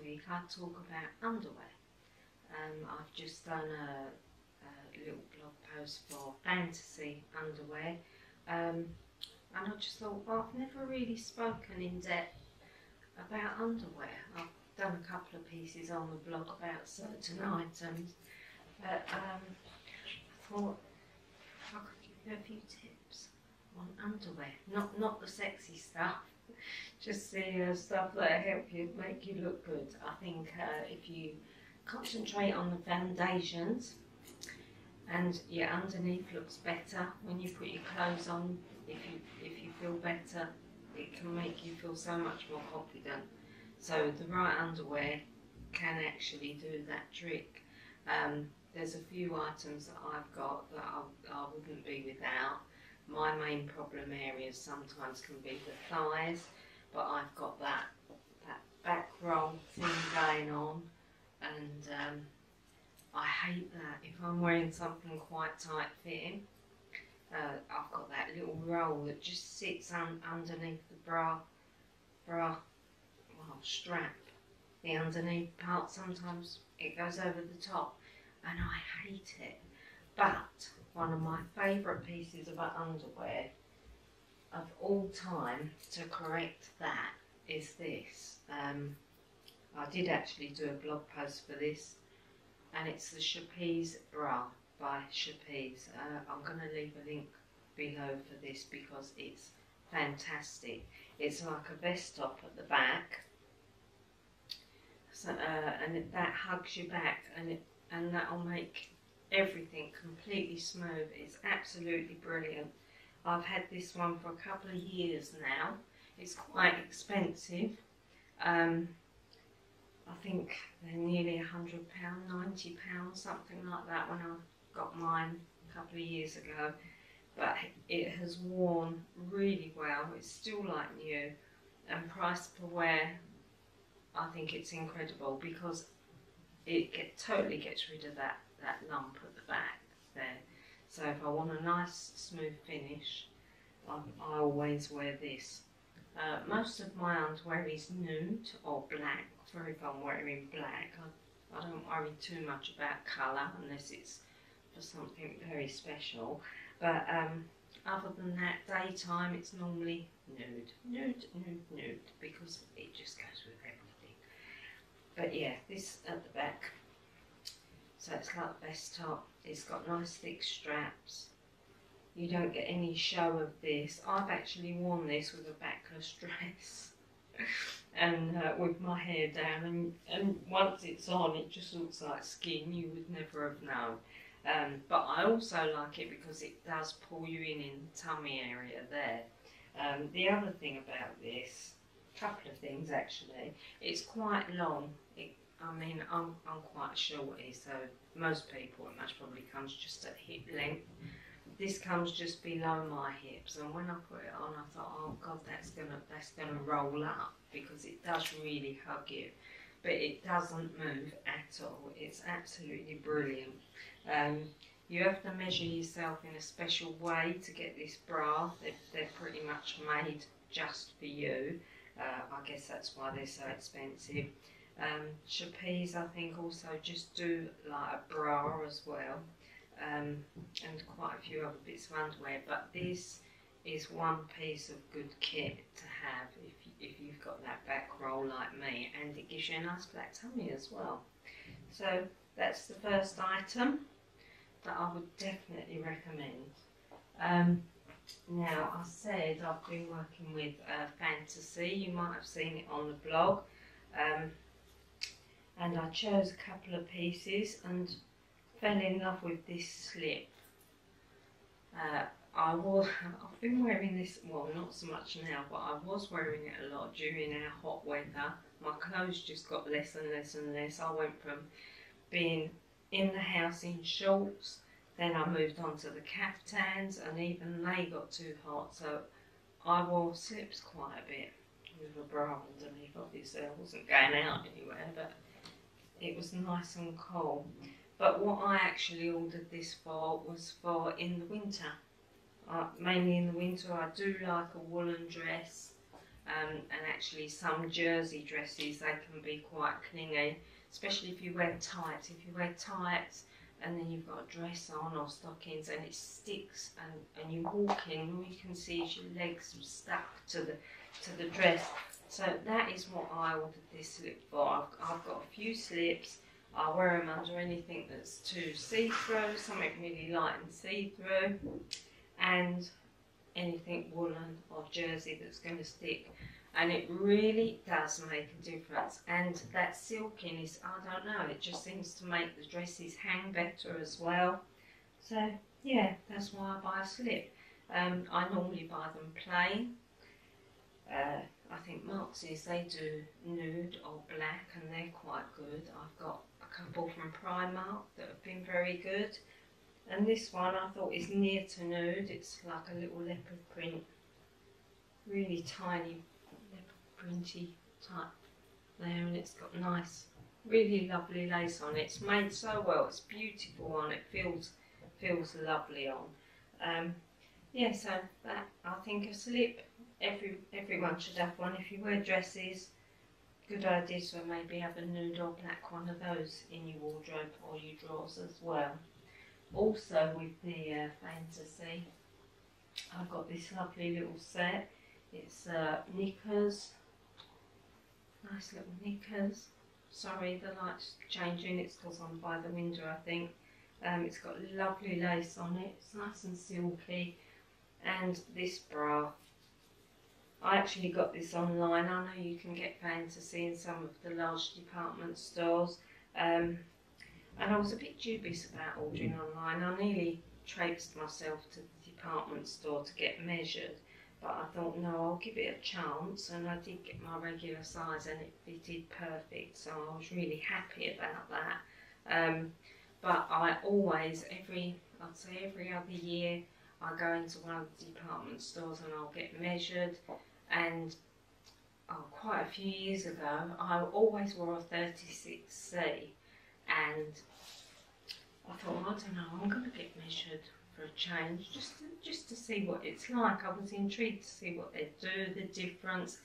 week I talk about underwear. I've just done a little blog post for Fantasie Underwear, and I just thought, well, I've never really spoken in depth about underwear. I've done a couple of pieces on the blog about certain items, but I thought I could give you a few tips on underwear, not the sexy stuff, just the stuff that help you make you look good. I think if you concentrate on the foundations and your underneath looks better when you put your clothes on, if you feel better, it can make you feel so much more confident. So the right underwear can actually do that trick. There's a few items that I've got that I wouldn't be without. My main problem areas sometimes can be the thighs, but I've got that back roll thing going on, and I hate that if I'm wearing something quite tight fitting. I've got that little roll that just sits underneath the bra strap. The underneath part, sometimes it goes over the top, and I hate it. But one of my favourite pieces of underwear of all time to correct that is this. I did actually do a blog post for this, and it's the Trapeze bra by Trapeze. I'm going to leave a link below for this because it's fantastic. It's like a vest top at the back, so, and that hugs your back, and that'll make everything completely smooth. It's absolutely brilliant. I've had this one for a couple of years now. It's quite expensive. I think they're nearly £100, £90, something like that, when I got mine a couple of years ago. But it has worn really well. It's still like new, and price per wear, I think it's incredible because it totally gets rid of that lump at the back there. So if I want a nice smooth finish, I always wear this. Most of my underwear is nude or black, for if I'm wearing black. I don't worry too much about colour unless it's for something very special. But other than that, daytime it's normally nude, because it just goes with everything. But yeah, this at the back. So it's like a vest top. It's got nice thick straps. You don't get any show of this. I've actually worn this with a backless dress and with my hair down, and once it's on it just looks like skin. You would never have known. But I also like it because it does pull you in the tummy area there. The other thing about this, a couple of things actually, it's quite long. I'm quite shorty, so most people it most probably comes just at hip length. This comes just below my hips, and when I put it on, I thought, oh God, that's gonna roll up, because it does really hug you, but it doesn't move at all. It's absolutely brilliant. You have to measure yourself in a special way to get this bra. They're pretty much made just for you. I guess that's why they're so expensive. Trapeze, I think, also just do like a bra as well, and quite a few other bits of underwear. But this is one piece of good kit to have if you've got that back roll like me, and it gives you a nice flat tummy as well. So that's the first item that I would definitely recommend. Now, I said I've been working with Fantasie. You might have seen it on the blog. And I chose a couple of pieces and fell in love with this slip. I've been wearing this, well, not so much now, but I was wearing it a lot during our hot weather. My clothes just got less and less and less. I went from being in the house in shorts, then I moved on to the caftans, and even they got too hot, so I wore slips quite a bit with a bra underneath. Obviously I wasn't going out anywhere, but it was nice and cool. But what I actually ordered this for was for in the winter. Mainly in the winter. I do like a woolen dress, and actually some jersey dresses, they can be quite clingy, especially if you wear tights. If you wear tights and then you've got a dress on or stockings and it sticks, and you walk in, all you can see is your legs stuck to the dress. So that is what I ordered this slip for. I've got a few slips. I wear them under anything that's too see-through, something really light and see-through, and anything woolen or jersey that's going to stick. And it really does make a difference. And that silkiness, I don't know, it just seems to make the dresses hang better as well. So yeah, that's why I buy a slip. I normally buy them plain. I think Marx's, they do nude or black and they're quite good. I've got a couple from Primark that have been very good. And this one I thought is near to nude. It's like a little leopard print, really tiny leopard printy type there, and it's got nice, really lovely lace on it. It's made so well, it's beautiful on it, feels lovely on. Yeah, so that, I think a slip, everyone should have one. If you wear dresses, good idea to maybe have a nude or black one of those in your wardrobe or your drawers as well. Also with the Fantasie, I've got this lovely little set. It's knickers, nice little knickers. Sorry, the light's changing, it's because I'm by the window I think. It's got lovely lace on it, it's nice and silky. And this bra, I actually got this online. I know you can get Fantasie in some of the large department stores. And I was a bit dubious about ordering online. I nearly traipsed myself to the department store to get measured, but I thought, no, I'll give it a chance, and I did get my regular size and it fitted perfect, so I was really happy about that. But I always, I'd say every other year, I go into one of the department stores and I'll get measured, and quite a few years ago, I always wore a 36C, and I thought, I don't know, I'm going to get measured for a change, just to see what it's like. I was intrigued to see what they do, the difference.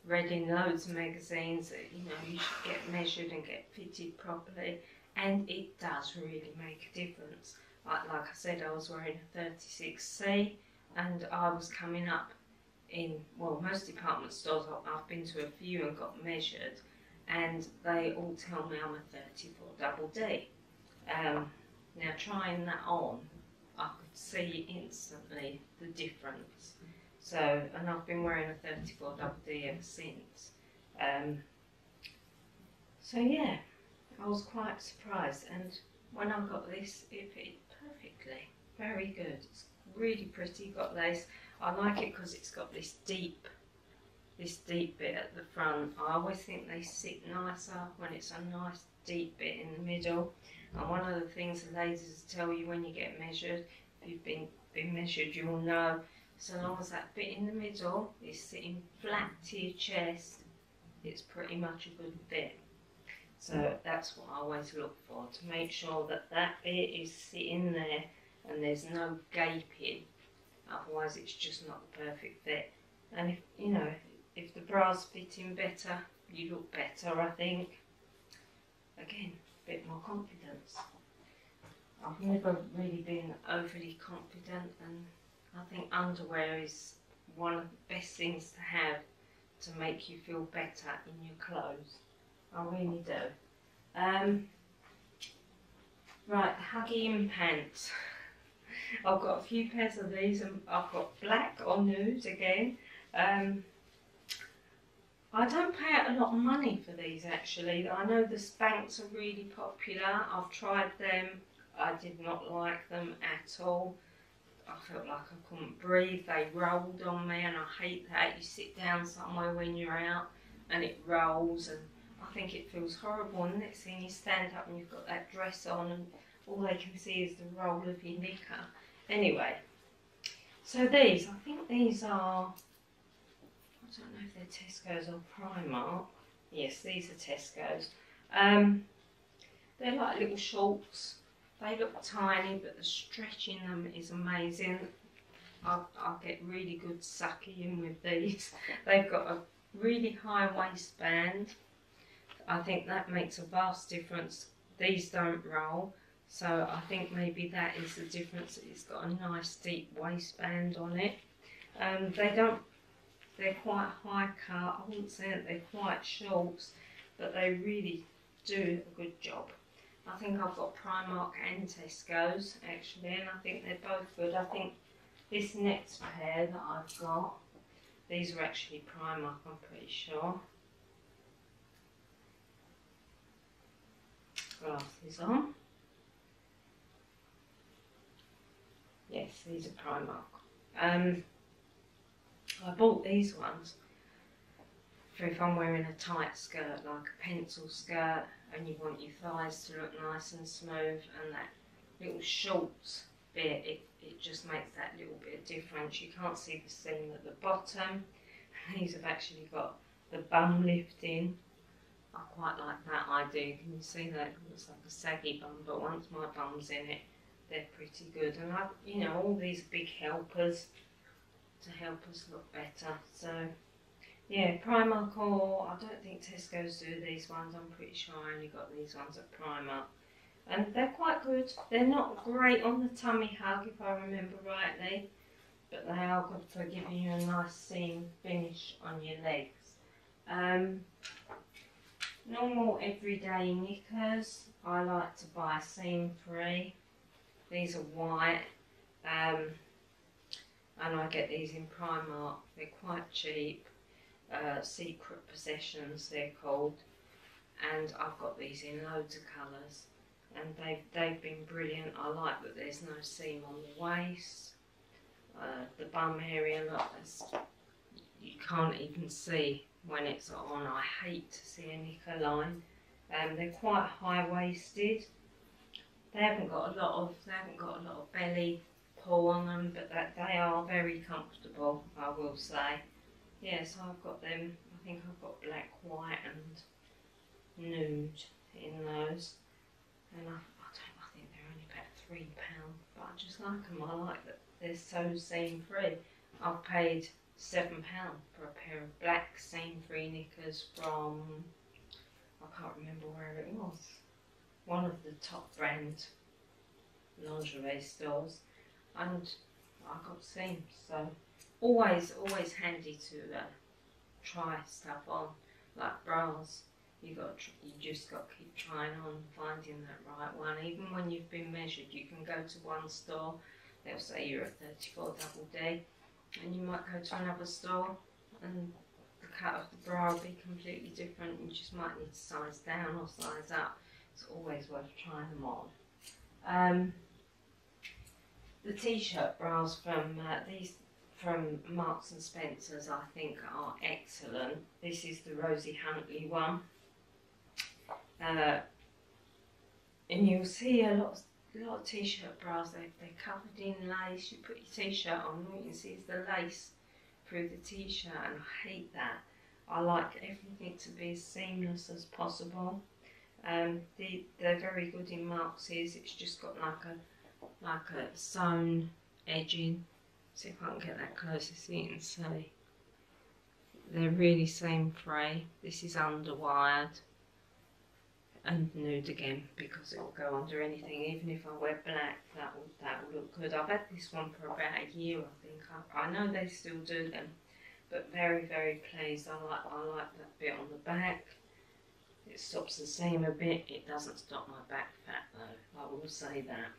Read in loads of magazines that, you know, you should get measured and get fitted properly, and it does really make a difference. Like I said, I was wearing a 36C, and I was coming up in, well, most department stores, I've been to a few and got measured, and they all tell me I'm a 34 double D. Now trying that on, I could see instantly the difference. So, and I've been wearing a 34 double D ever since. So yeah, I was quite surprised, and when I got this, it fitted perfectly. Very good. It's really pretty, got lace. I like it because it's got this deep bit at the front. I always think they sit nicer when it's a nice deep bit in the middle. And one of the things the ladies tell you when you get measured, if you've been measured, you'll know, so long as that bit in the middle is sitting flat to your chest, it's pretty much a good fit. So that's what I always look for, to make sure that that bit is sitting there and there's no gaping. Otherwise it's just not the perfect fit. And if, you know, if the bra's fitting better, you look better, I think. Again, a bit more confidence. I've never really been overly confident, and I think underwear is one of the best things to have to make you feel better in your clothes. I really do. Right, Huggy pants. I've got a few pairs of these, and I've got black or nude again. I don't pay out a lot of money for these actually. I know the Spanx are really popular. I've tried them. I did not like them at all. I felt like I couldn't breathe. They rolled on me, and I hate that. You sit down somewhere when you're out and it rolls, and I think it feels horrible. And the next thing you stand up and you've got that dress on and all they can see is the roll of your knicker. Anyway, so these, I think these are, I don't know if they're Tesco's or Primark. Yes, these are Tesco's. They're like little shorts. They look tiny, but the stretch in them is amazing. I'll get really good sucky in with these. They've got a really high waistband. I think that makes a vast difference. These don't roll, so I think maybe that is the difference. It's got a nice deep waistband on it. They're quite high cut. I wouldn't say that they're quite shorts, but they really do a good job. I think I've got Primark and Tesco's actually, and I think they're both good. I think this next pair that I've got, these are actually Primark, I'm pretty sure. Glasses on. Yes, these are Primark. I bought these ones for if I'm wearing a tight skirt, like a pencil skirt, and you want your thighs to look nice and smooth, and that little shorts bit, it just makes that little bit of difference. You can't see the seam at the bottom. These have actually got the bum lifting. I quite like that idea. Can you see that? It looks like a saggy bum, but once my bum's in it, they're pretty good. And you know, all these big helpers to help us look better. So yeah, Primark, or I don't think Tesco's do these ones. I'm pretty sure I only got these ones at Primark. And they're quite good. They're not great on the tummy hug, if I remember rightly, but they are good for giving you a nice seam finish on your legs. Normal everyday knickers, I like to buy seam free. These are white, and I get these in Primark. They're quite cheap. Secret Possessions they're called, and I've got these in loads of colours, and they've been brilliant. I like that there's no seam on the waist, the bum area, look, you can't even see when it's on. I hate to see a knicker line. They're quite high waisted. They haven't got a lot of belly pull on them, but they are very comfortable, I will say. Yeah, so I've got them. I think I've got black, white and nude in those. And I think they're only about £3, but I just like them. I like that they're so seam free. I've paid £7 for a pair of black seam free knickers from, I can't remember where it was, one of the top brand lingerie stores, and I got seams, so always handy to try stuff on, like bras. You just got to keep trying on, finding that right one. Even when you've been measured, you can go to one store, they'll say you're a 34 double D, and you might go to another store and the cut of the bra will be completely different. You just might need to size down or size up. It's always worth trying them on. The t-shirt bras from Marks and Spencer's, I think, are excellent. This is the Rosie Huntley one, and you'll see a lot of t-shirt bras. They're covered in lace. You put your t-shirt on, all you can see is the lace through the t-shirt, and I hate that. I like everything to be as seamless as possible. They're very good in Marks's. It's just got like a sewn edging. See if I can get that closer so you can see. They're really seam free. This is underwired and nude again, because it will go under anything. Even if I wear black, that will look good. I've had this one for about a year, I think. I know they still do them, but very, very pleased. I like that bit on the back. It stops the seam a bit. It doesn't stop my back fat though, I will say that.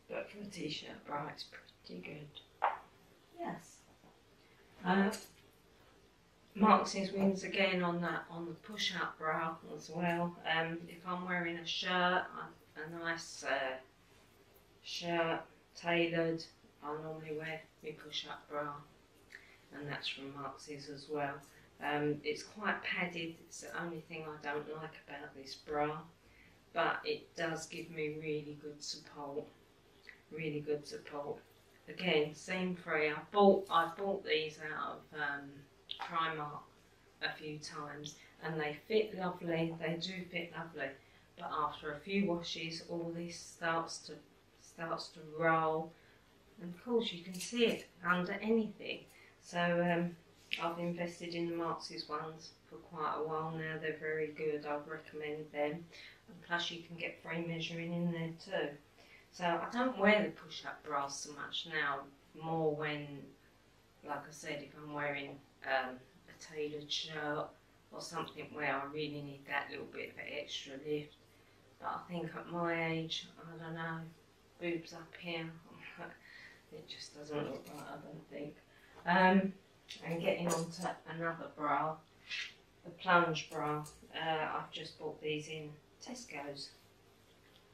But for a t-shirt bra, it's pretty good. Yes. Marks' wins again on the push-up bra as well. If I'm wearing a shirt, a nice shirt, tailored, I normally wear my push-up bra, and that's from Marks' as well. It's quite padded. It's the only thing I don't like about this bra, but it does give me really good support. Really good support. Again, seam free. I bought these out of Primark a few times, and they fit lovely. They do fit lovely, but after a few washes, all this starts to roll, and of course you can see it under anything. So I've invested in the Marx's ones for quite a while now. They're very good. I'd recommend them, and plus you can get free measuring in there too. So I don't wear the push-up bras so much now, more when, like I said, if I'm wearing a tailored shirt or something where I really need that little bit of an extra lift. But I think at my age, I don't know, boobs up here, it just doesn't look right, I don't think. And getting on to another bra, the plunge bra. I've just bought these in Tesco's,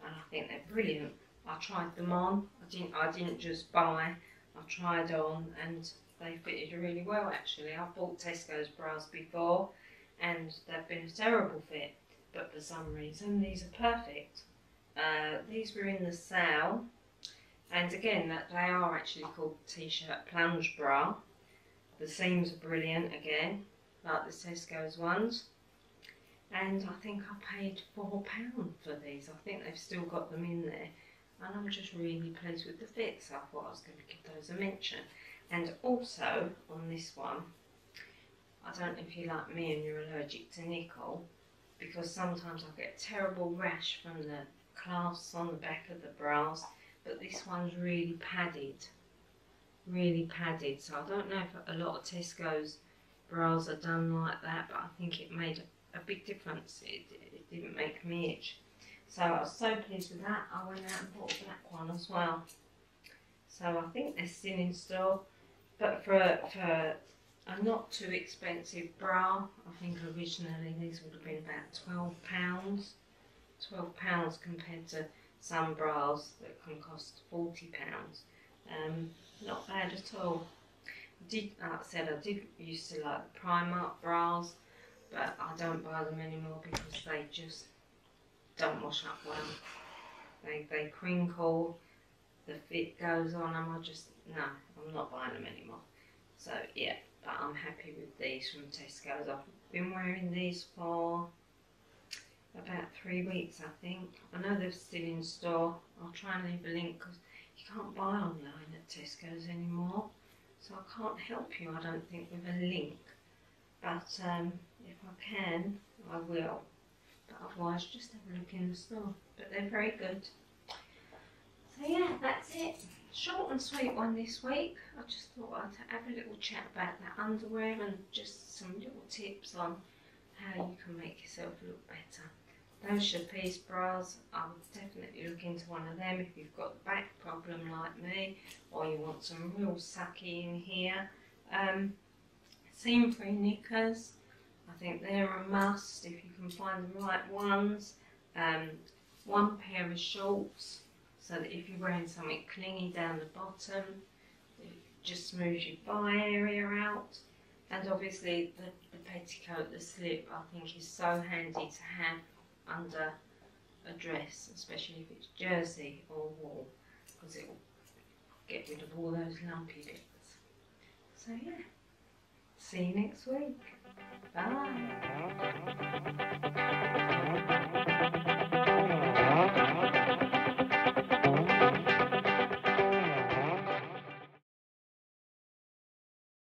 and I think they're brilliant. I tried them on. I didn't just buy. I tried on, and they fitted really well. Actually, I've bought Tesco's bras before, and they've been a terrible fit. But for some reason, these are perfect. These were in the sale, and again, that they are actually called T-shirt plunge bra. The seams are brilliant again, like the Tesco's ones. And I think I paid £4 for these. I think they've still got them in there. And I'm just really pleased with the fit, so I thought I was going to give those a mention. And also, on this one, I don't know if you're like me and you're allergic to nickel, because sometimes I get a terrible rash from the clasps on the back of the bras, but this one's really padded, so I don't know if a lot of Tesco's bras are done like that, but I think it made a big difference. It didn't make me itch. So I was so pleased with that, I went out and bought a black one as well. So I think they're still in store, but for a not too expensive bra, I think originally these would have been about £12. £12 compared to some bras that can cost £40. Not bad at all. Like I said, I did used to like the Primark bras, but I don't buy them anymore because they just don't wash up well. They crinkle, the fit goes on them. No, I'm not buying them anymore. So yeah, but I'm happy with these from Tesco's. I've been wearing these for about 3 weeks, I think. I know they're still in store. I'll try and leave a link because you can't buy online at Tesco's anymore. So I can't help you, I don't think, with a link. But if I can, I will. But otherwise, just have a look in the store. But they're very good. So yeah, that's it. Short and sweet one this week. I just thought I'd have a little chat about that underwear and just some little tips on how you can make yourself look better. Those Trapeze bras, I would definitely look into one of them if you've got the back problem like me, or you want some real sucky in here. Seam-free knickers, I think they're a must if you can find the right ones. One pair of shorts, so that if you're wearing something clingy down the bottom, it just smooths your thigh area out. And obviously the petticoat, the slip, I think is so handy to have under a dress, especially if it's jersey or wool, because it will get rid of all those lumpy bits. So yeah, see you next week. Bye.